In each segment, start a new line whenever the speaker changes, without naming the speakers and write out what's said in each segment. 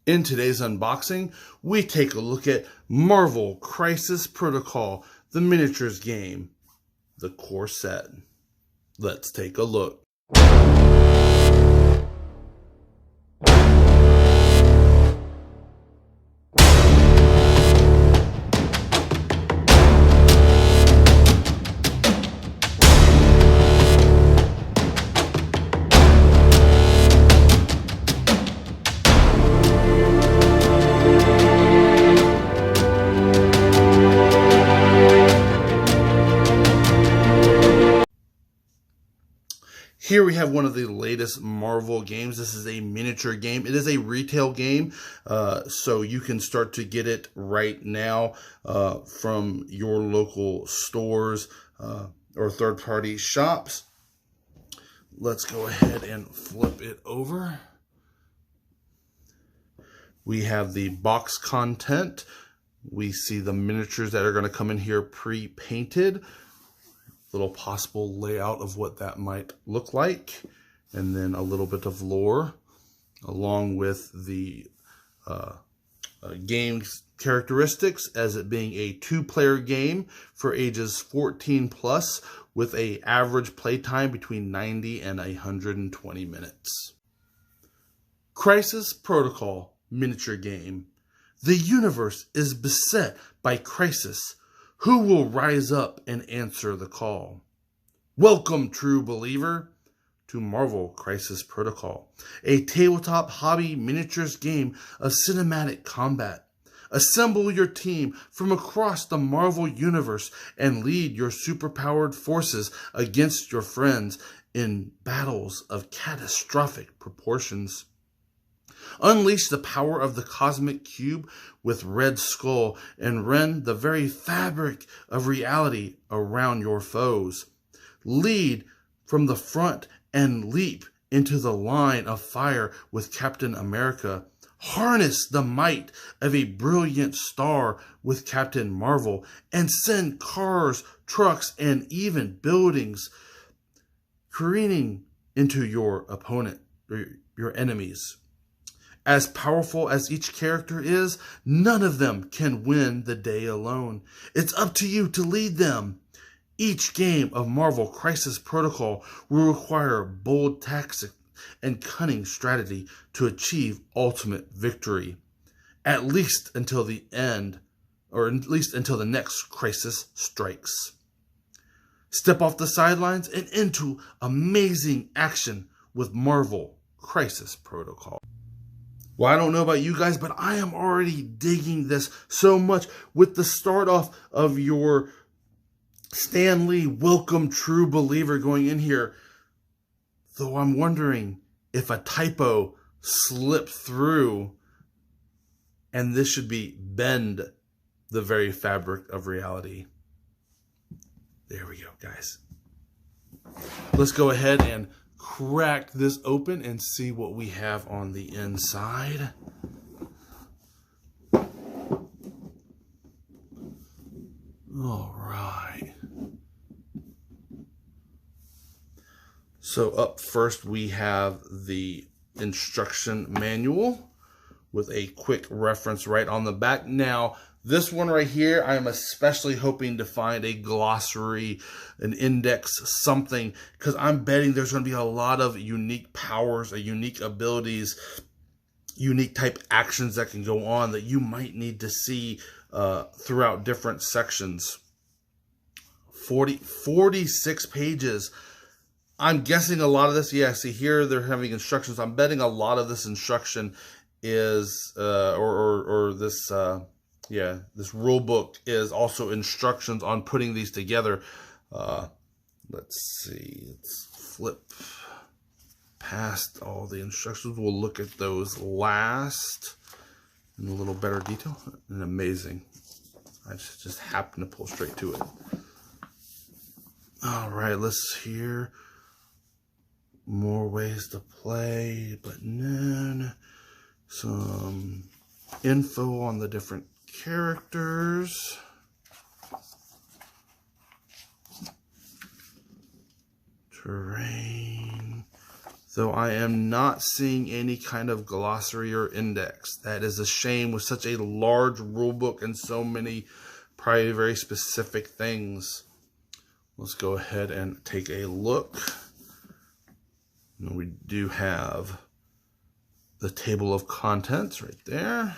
In today's unboxing, we take a look at Marvel Crisis Protocol, the miniatures game, the core set. Let's take a look. Here we have one of the latest Marvel games. This is a miniature game. It is a retail game, so you can start to get it right now from your local stores or third-party shops. Let's go ahead and flip it over. We have the box content. We see the miniatures that are going to come in here pre-painted. Little possible layout of what that might look like, and then a little bit of lore along with the game's characteristics, as it being a 2-player game for ages 14 plus with an average playtime between 90 and 120 minutes. Crisis Protocol miniature game. The universe is beset by crisis. Who will rise up and answer the call? Welcome, true believer, to Marvel Crisis Protocol, a tabletop hobby miniatures game of cinematic combat. Assemble your team from across the Marvel universe and lead your superpowered forces against your friends in battles of catastrophic proportions. Unleash the power of the cosmic cube with Red Skull and rend the very fabric of reality around your foes. Lead from the front and leap into the line of fire with Captain America. Harness the might of a brilliant star with Captain Marvel and send cars, trucks, and even buildings careening into your opponent or your enemies. As powerful as each character is, none of them can win the day alone. It's up to you to lead them. Each game of Marvel Crisis Protocol will require bold tactics and cunning strategy to achieve ultimate victory, at least until the end, or at least until the next crisis strikes. Step off the sidelines and into amazing action with Marvel Crisis Protocol. Well, I don't know about you guys, but I am already digging this so much with the start off of your Stan Lee Welcome True Believer going in here. Though I'm wondering if a typo slipped through and this should be bend the very fabric of reality. There we go, guys. Let's go ahead and crack this open and see what we have on the inside. All right. So up first we have the instruction manual with a quick reference right on the back. Now, this one right here, I'm especially hoping to find a glossary, an index, something, because I'm betting there's going to be a lot of unique powers, unique abilities, unique type actions that can go on that you might need to see throughout different sections. 46 pages. I'm guessing a lot of this, yeah, see here they're having instructions. I'm betting a lot of this instruction is, this rule book is also instructions on putting these together. Let's see, let's flip past all the instructions. We'll look at those last in a little better detail. And amazing. I just happened to pull straight to it. All right, let's hear more ways to play, but then some info on the different characters. Terrain, Though I am not seeing any kind of glossary or index. That is a shame with such a large rule book and so many probably very specific things. Let's go ahead and take a look. And we do have the table of contents right there.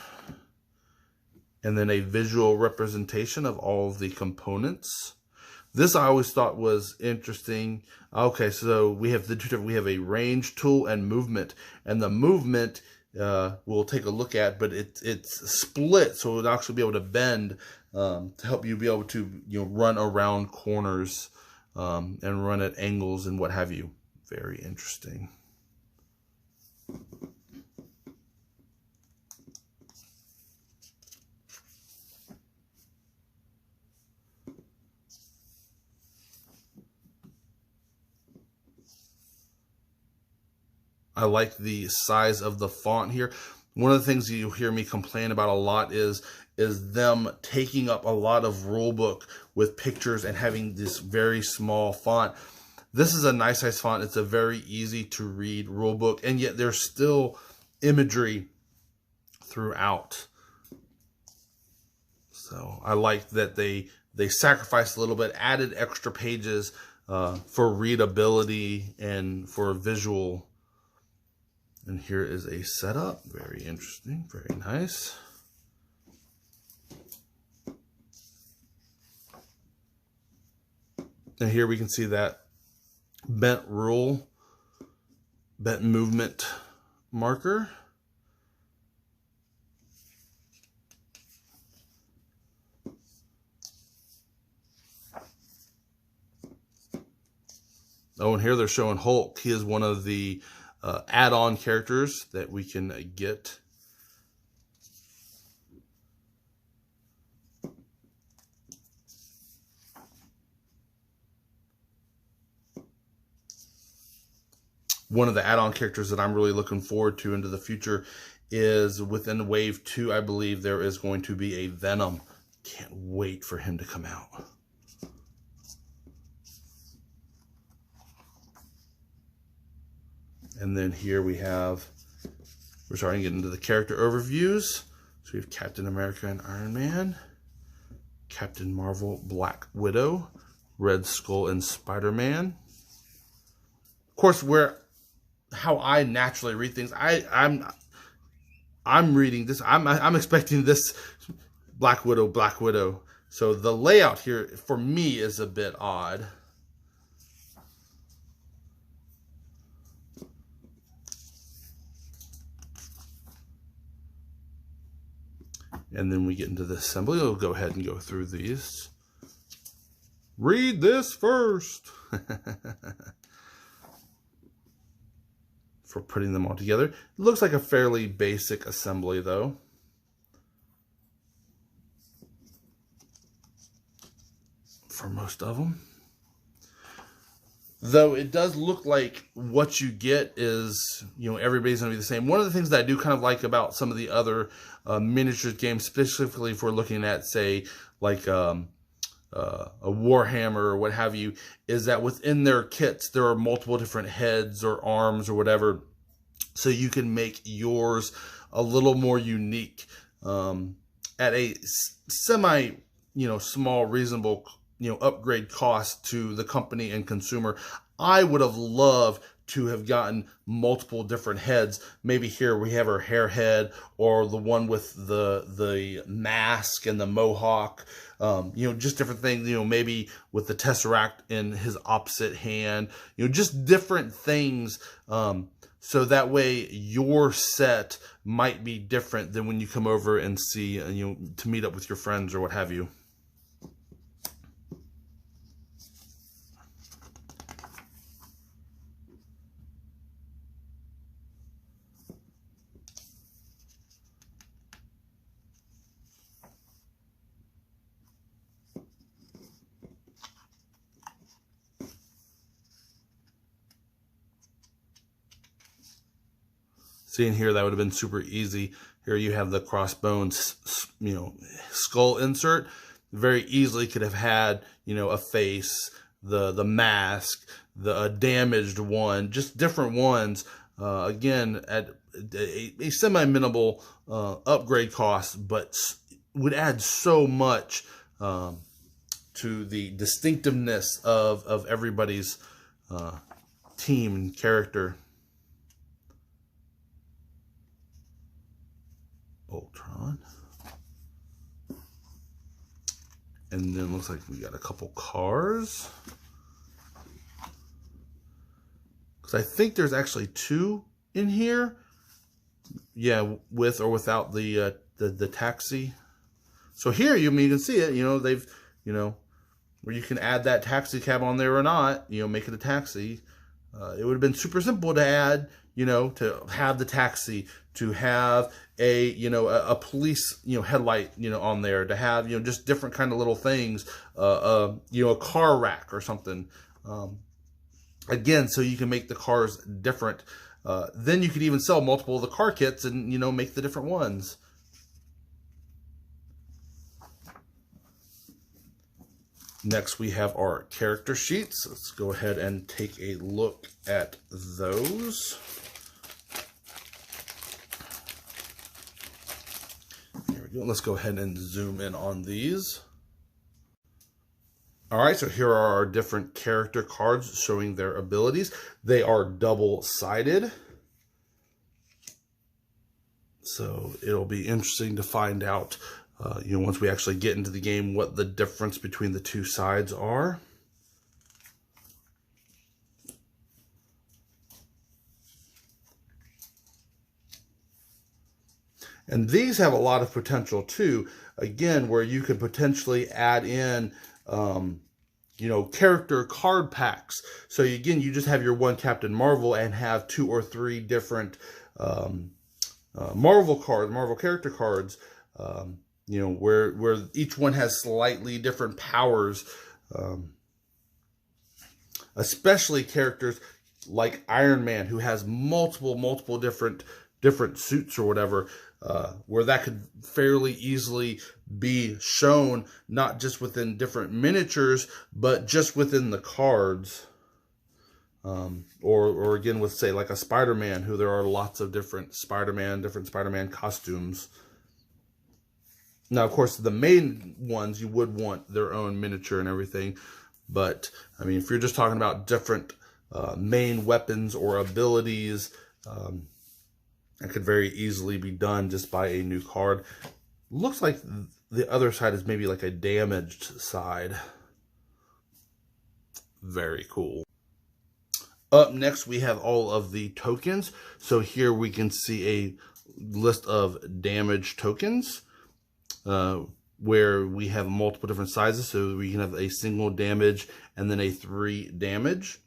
And then a visual representation of all of the components. This I always thought was interesting. Okay, so we have the two different, we have a range tool and movement. And the movement we'll take a look at, but it's split, so it'll actually be able to bend to help you be able to run around corners and run at angles and what have you. Very interesting. I like the size of the font here. One of the things you hear me complain about a lot is them taking up a lot of rulebook with pictures and having this very small font. This is a nice size font. It's a very easy to read rulebook, and yet there's still imagery throughout. So I like that they sacrificed a little bit, added extra pages for readability and for visual. And here is a setup. Very interesting, very nice. And here we can see that bent rule, bent movement marker. Oh, and here they're showing Hulk. He is one of the add-on characters that we can get. One of the add-on characters that I'm really looking forward to into the future is within Wave 2, I believe there is going to be a Venom. Can't wait for him to come out. And then here we're starting to get into the character overviews. So we have Captain America and Iron Man, Captain Marvel, Black Widow, Red Skull, and Spider-Man. Of course, how I naturally read things, I'm reading this. I'm expecting this Black Widow. So the layout here for me is a bit odd. And then we get into the assembly. We'll go ahead and go through these. Read this first. For putting them all together. It looks like a fairly basic assembly though. For most of them. Though it does look like what you get is, everybody's going to be the same. One of the things that I do kind of like about some of the other miniatures games, specifically if we're looking at, say, like a Warhammer or what have you, is that within their kits, there are multiple different heads or arms or whatever. So you can make yours a little more unique at a semi, small, reasonable upgrade cost to the company and consumer. I would have loved to have gotten multiple different heads. Maybe here we have our hair head, or the one with the mask and the mohawk, just different things, maybe with the Tesseract in his opposite hand, just different things. So that way your set might be different than when you come over and see, to meet up with your friends or what have you. Seeing here, that would have been super easy. Here you have the crossbones, skull insert. Very easily could have had, a face, the mask, the damaged one, just different ones. Again, at a semi-minimal upgrade cost, but would add so much to the distinctiveness of everybody's team and character. Ultron. And then looks like we got a couple cars. Because I think there's actually 2 in here. Yeah, with or without the taxi. So here you can see it. They've where you can add that taxi cab on there or not. Make it a taxi. It would have been super simple to add. To have the taxi, to have a police headlight on there, to have just different kind of little things, a car rack or something. Again, so you can make the cars different. Then you could even sell multiple of the car kits and make the different ones. Next, we have our character sheets. Let's go ahead and take a look at those. Here we go. Let's go ahead and zoom in on these. All right, so here are our different character cards showing their abilities. They are double-sided. So it'll be interesting to find out, once we actually get into the game, what the difference between the 2 sides are. And these have a lot of potential too, again, where you could potentially add in, character card packs. So again, you just have your one Captain Marvel and have 2 or 3 different Marvel cards, Marvel character cards, where each one has slightly different powers, especially characters like Iron Man, who has multiple different suits or whatever, where that could fairly easily be shown, not just within different miniatures, but just within the cards. Or again, with, say, like a Spider-Man, who there are lots of different Spider-Man costumes. Now, of course, the main ones, you would want their own miniature and everything. But, I mean, if you're just talking about different main weapons or abilities, that could very easily be done just by a new card. Looks like the other side is maybe like a damaged side. Very cool. Up next, we have all of the tokens. So here we can see a list of damaged tokens, where we have multiple different sizes. So we can have a single damage and then a 3 damage.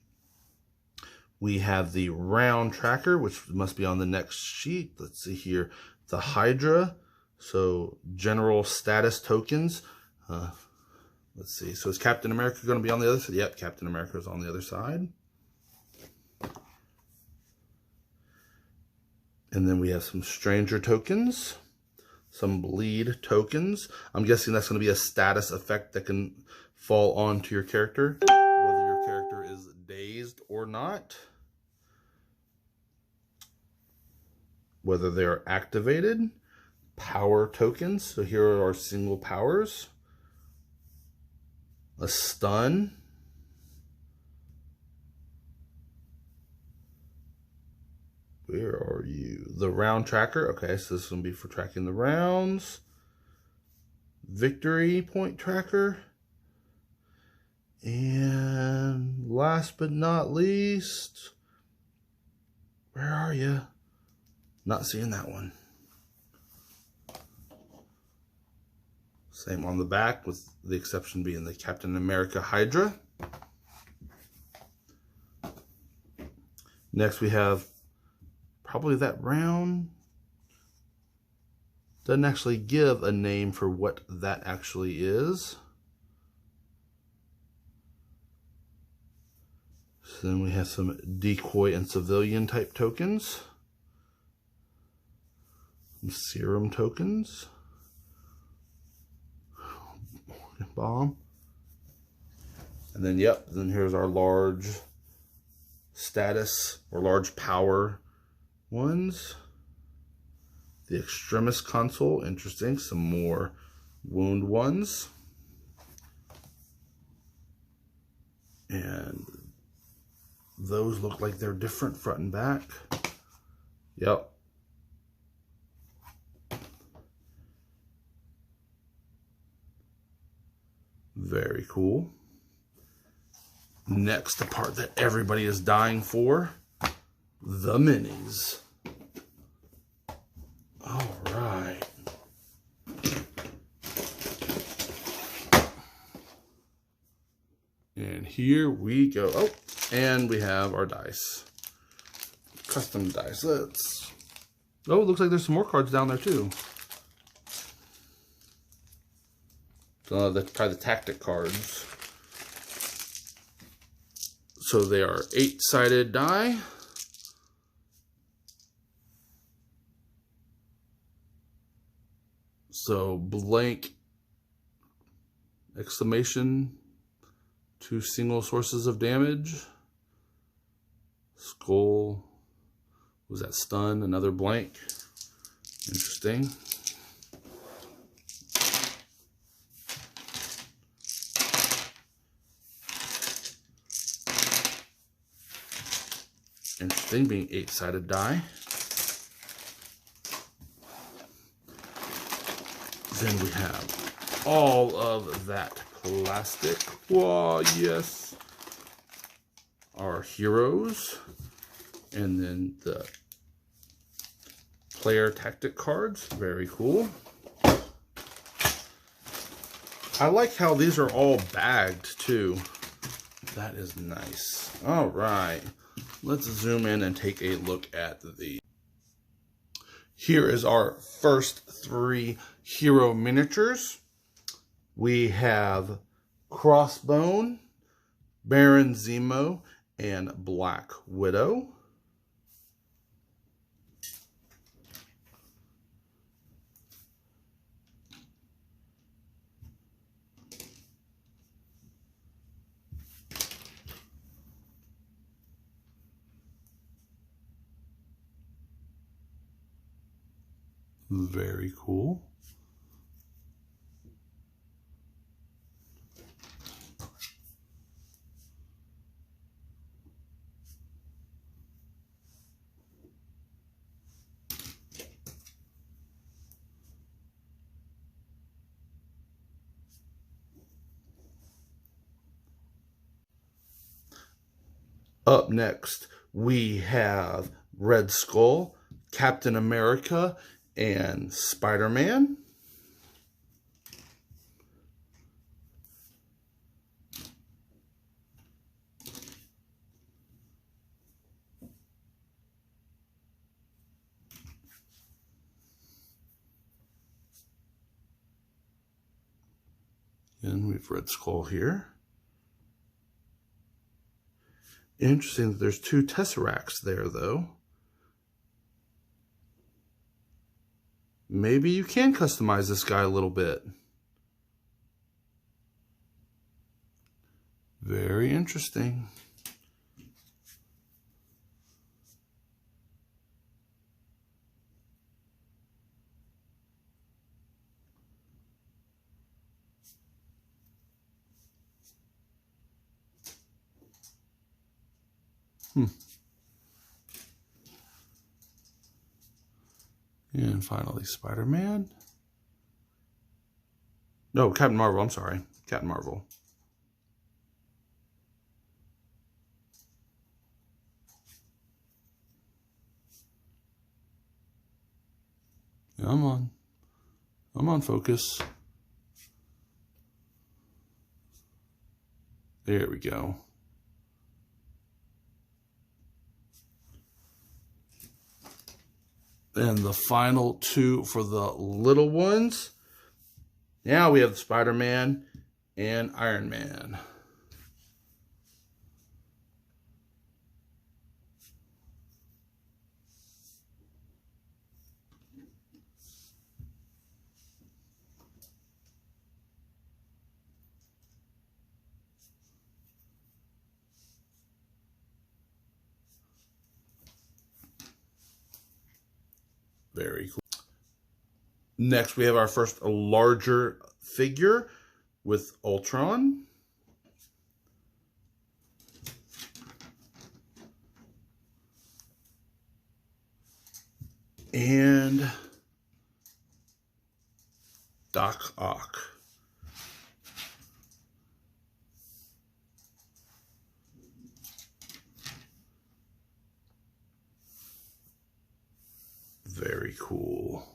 We have the round tracker, which must be on the next sheet. Let's see here. The Hydra. So general status tokens. Let's see. So is Captain America going to be on the other side? Yep, Captain America is on the other side. And then we have some Stranger tokens. Some Bleed tokens. I'm guessing that's going to be a status effect that can fall onto your character, whether your character is dazed or not. Whether they're activated. Power tokens. So here are our single powers. A stun. Where are you? The round tracker. Okay, so this is going to be for tracking the rounds. Victory point tracker. And last but not least, where are you? Not seeing that one. Same on the back, with the exception being the Captain America Hydra. Next we have probably that round. Doesn't actually give a name for what that actually is. So then we have some decoy and civilian type tokens. Some serum tokens. Bomb. And then, yep, then here's our large status or large power ones. The Extremis console, interesting. Some more wound ones. And those look like they're different front and back. Yep. Very cool. Next, the part that everybody is dying for, the minis. All right. And here we go. Oh, and we have our dice. Custom dice. Let's... Oh, it looks like there's some more cards down there too. Probably the tactic cards. So they are 8-sided die. So blank, exclamation, 2 single sources of damage. Skull, was that stun? Another blank. Interesting. Interesting, being 8-sided die. Then we have all of that plastic. Wow, yes. Our heroes. And then the player tactic cards. Very cool. I like how these are all bagged too. That is nice. All right. Let's zoom in and take a look at the... Here is our first 3 hero miniatures. We have Crossbone, Baron Zemo, and Black Widow. Very cool. Up next, we have Red Skull, Captain America, and Spider-Man. And we've Red Skull here. Interesting that there's 2 Tesseracts there, though. Maybe you can customize this guy a little bit. Very interesting. And finally, Spider-Man. No, Captain Marvel, I'm sorry. Captain Marvel. Come on. I'm on focus. There we go. And the final 2 for the little ones. Now we have Spider-Man and Iron Man. Very cool. Next, we have our first larger figure with Ultron. And Doc Ock. Very cool.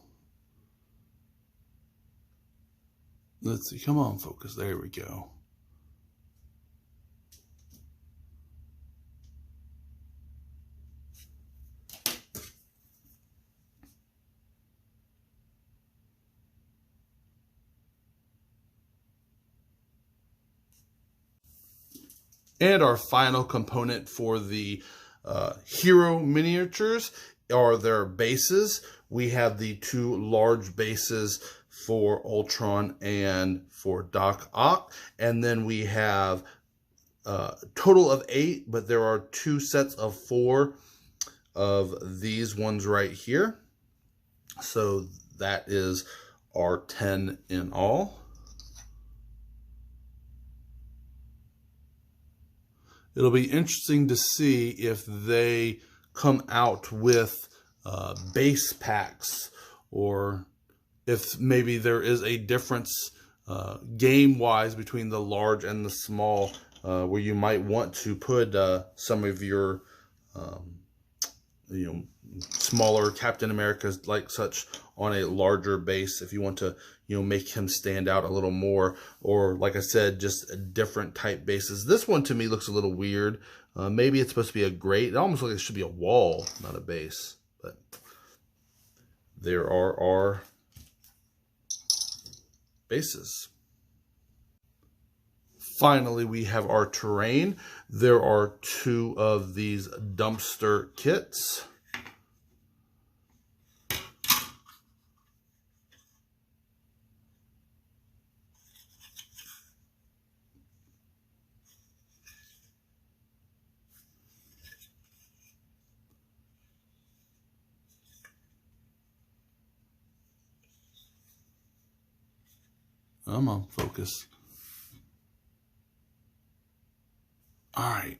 Let's see. Come on, focus. There we go. And our final component for the hero miniatures are their bases. We have the two large bases for Ultron and for Doc Ock. And then we have a total of 8, but there are 2 sets of 4 of these ones right here. So that is our 10 in all. It'll be interesting to see if they come out with base packs, or if maybe there is a difference game-wise between the large and the small, where you might want to put some of your smaller Captain Americas like such on a larger base if you want to make him stand out a little more, or like I said, just a different type bases. This one to me looks a little weird. Maybe it's supposed to be a grate. It almost looks like it should be a wall, not a base. But there are our bases. Finally, we have our terrain. There are 2 of these dumpster kits. Come on, focus. All right.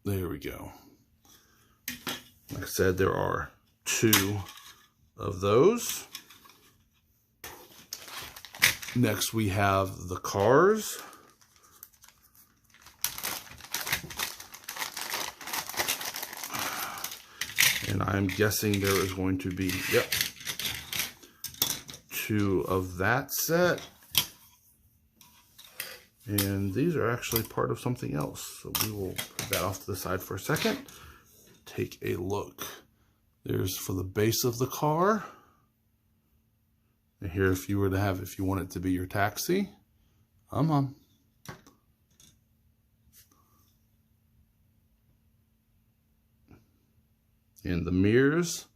There we go. Like I said, there are 2 of those. Next, we have the cars. And I'm guessing there is going to be, 2 of that set. And these are actually part of something else. So we will put that off to the side for a second. Take a look. There's for the base of the car. And here, if you want it to be your taxi. And the mirrors,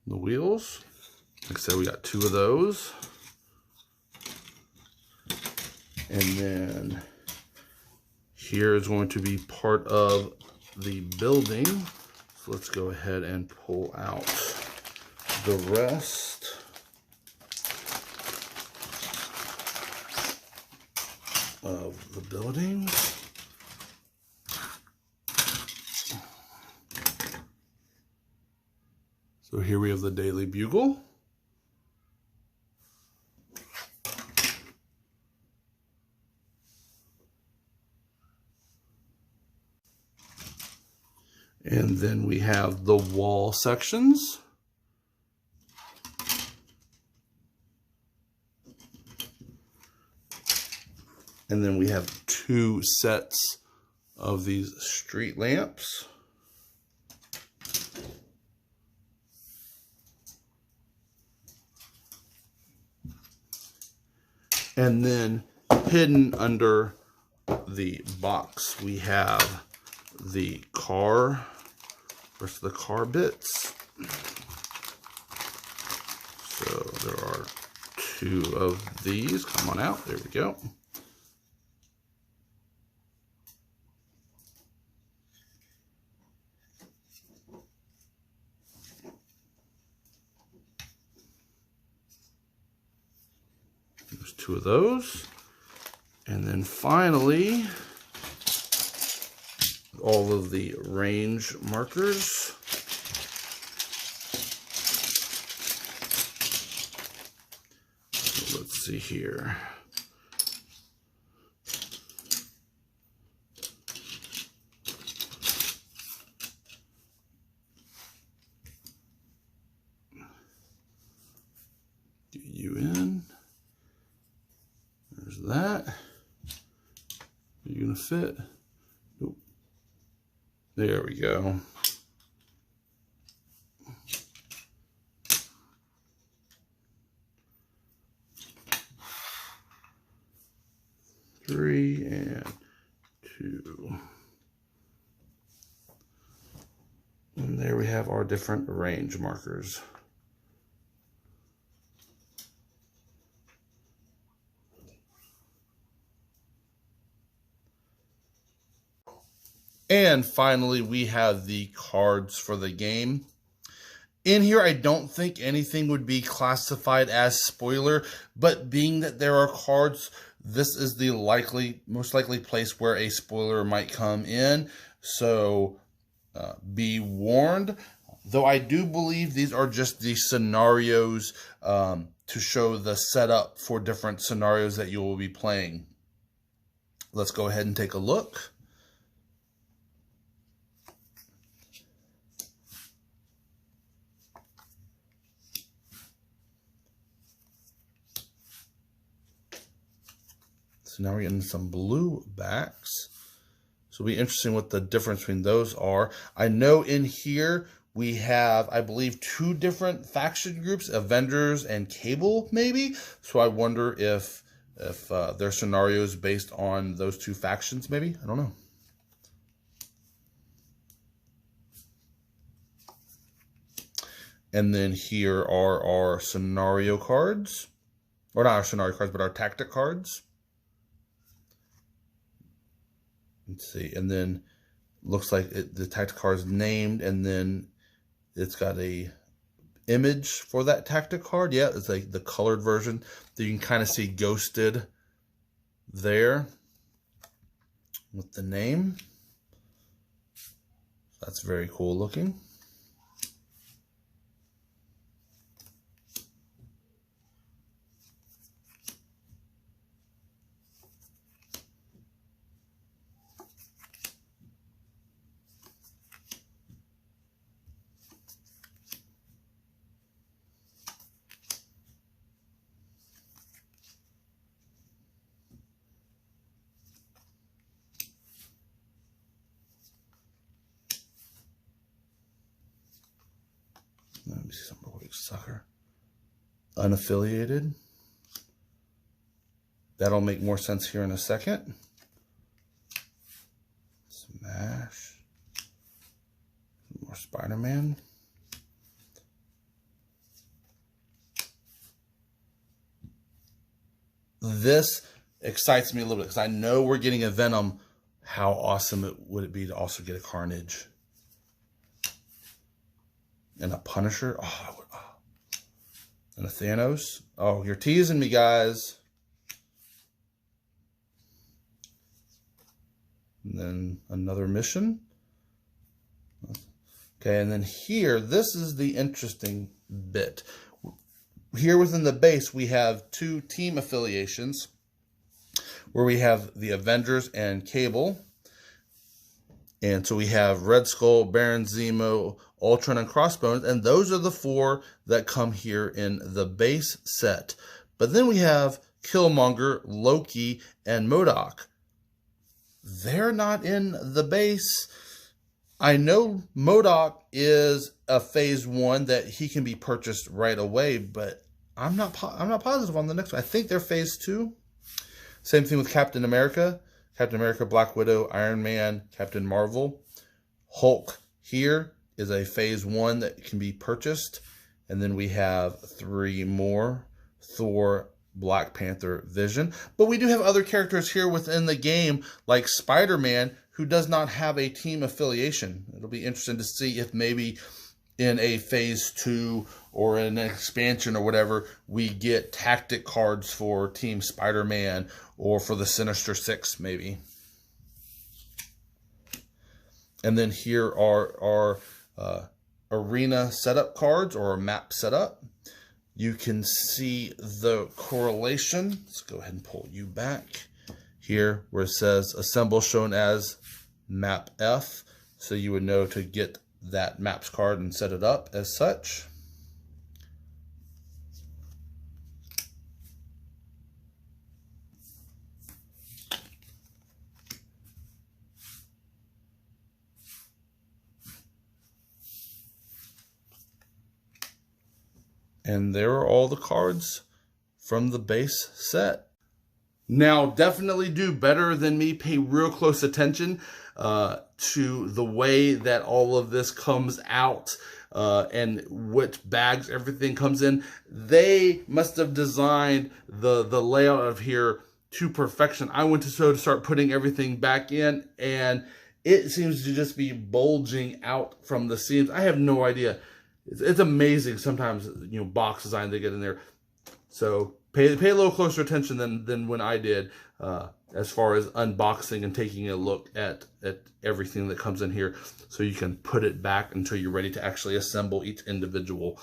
the wheels. Like I said, we got 2 of those. And then here is going to be part of the building. So let's go ahead and pull out the rest. Of the building. So here we have the Daily Bugle. And then we have the wall sections. And then we have 2 sets of these street lamps. And then hidden under the box, we have the car, rest of the car bits. So there are 2 of these. Come on out. There we go. There's 2 of those. And then finally, all of the range markers. So let's see here. Get you in. There's that. Are you gonna fit? Nope. There we go. Three and 2. And there we have our different range markers. And finally, we have the cards for the game. In here, I don't think anything would be classified as spoiler, but being that there are cards, this is the most likely place where a spoiler might come in. So be warned. Though I do believe these are just the scenarios to show the setup for different scenarios that you will be playing. Let's go ahead and take a look. So now we're getting some blue backs. So it'll be interesting what the difference between those are. I know in here we have, I believe, 2 different faction groups, Avengers and Cable, maybe. So I wonder if their scenarios based on those 2 factions, maybe. I don't know. And then here are our scenario cards. Or not our scenario cards, but our tactic cards. Let's see, and then looks like the tactic card is named, and then it's got a image for that tactic card. Yeah, it's like the colored version that you can kind of see ghosted there with the name. That's very cool looking. Let me see some quick sucker. Unaffiliated. That'll make more sense here in a second. Smash. More Spider-Man. This excites me a little bit because I know we're getting a Venom. How awesome would it be to also get a Carnage? And a Punisher. Oh, and a Thanos. Oh, you're teasing me, guys. And then another mission. Okay, and then here, this is the interesting bit. Here within the base, we have 2 team affiliations where we have the Avengers and Cable. And so we have Red Skull, Baron Zemo, Ultron, and Crossbones, and those are the 4 that come here in the base set. But then we have Killmonger, Loki, and MODOK. They're not in the base. I know MODOK is a phase 1 that he can be purchased right away, but I'm not positive on the next one. I think they're phase 2. Same thing with Captain America. Captain America, Black Widow, Iron Man, Captain Marvel. Hulk here is a phase 1 that can be purchased. And then we have 3 more. Thor, Black Panther, Vision. But we do have other characters here within the game, like Spider-Man, who does not have a team affiliation. It'll be interesting to see if maybe in a phase 2 or an expansion or whatever, we get tactic cards for Team Spider-Man or for the Sinister Six maybe. And then here are our arena setup cards or map setup. You can see the correlation. Let's go ahead and pull you back here where it says assemble shown as map F. So you would know to get that maps card and set it up as such. And there are all the cards from the base set. Now, definitely do better than me. Pay real close attention to the way that all of this comes out and which bags everything comes in. They must have designed the layout of here to perfection. I went to start putting everything back in, and it seems to just be bulging out from the seams. I have no idea. It's amazing sometimes, you know, box design they get in there. So pay a little closer attention than when I did as far as unboxing and taking a look at everything that comes in here, so you can put it back until you're ready to actually assemble each individual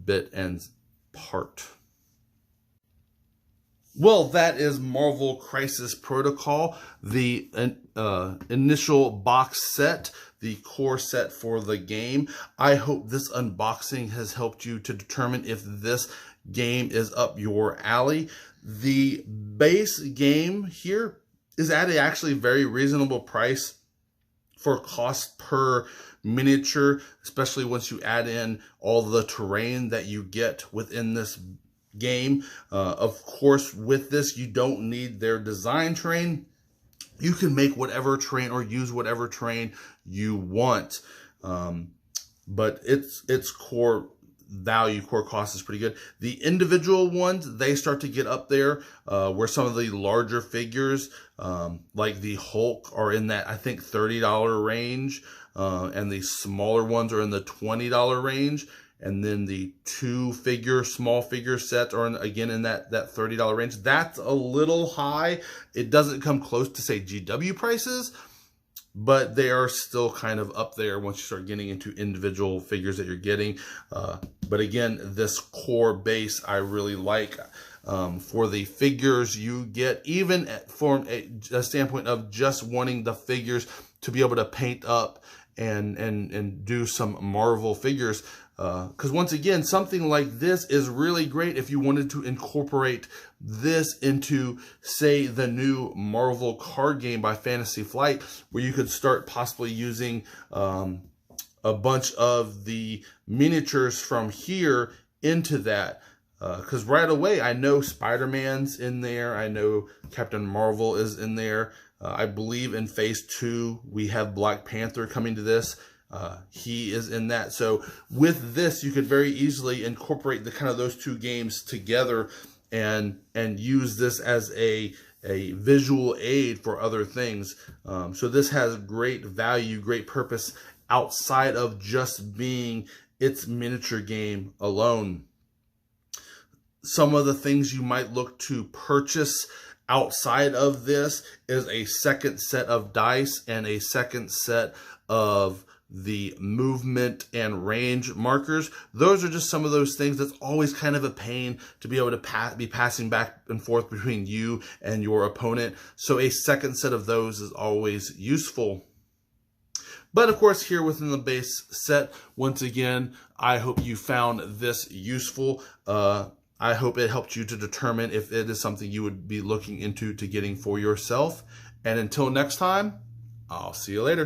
bit and part. Well, that is Marvel Crisis Protocol, the initial box set, the core set for the game. I hope this unboxing has helped you to determine if this game is up your alley. The base game here is at a actually very reasonable price for cost per miniature, especially once you add in all the terrain that you get within this game. Of course, with this, you don't need their design terrain. You can make whatever terrain or use whatever terrain you want. But its core value, core cost is pretty good. The individual ones, they start to get up there where some of the larger figures, like the Hulk, are in that, I think, $30 range. And the smaller ones are in the $20 range. And then the small figure sets are again in that $30 range. That's a little high. It doesn't come close to, say, GW prices, but they are still kind of up there once you start getting into individual figures that you're getting. But again, this core base I really like. For the figures you get, even from a standpoint of just wanting the figures to be able to paint up and do some Marvel figures. Because once again, something like this is really great if you wanted to incorporate this into, say, the new Marvel card game by Fantasy Flight, where you could start possibly using a bunch of the miniatures from here into that. Because right away, I know Spider-Man's in there. I know Captain Marvel is in there. I believe in Phase 2, we have Black Panther coming to this. He is in that. So with this, you could very easily incorporate the kind of those two games together and use this as a visual aid for other things. So this has great value, great purpose outside of just being its miniature game alone. Some of the things you might look to purchase outside of this is a second set of dice and a second set of the movement and range markers. Those are just some of those things that's always kind of a pain to be able to be passing back and forth between you and your opponent. So a second set of those is always useful. But of course, here within the base set, once again, I hope you found this useful. I hope it helped you to determine if it is something you would be looking into to getting for yourself. And until next time, I'll see you later.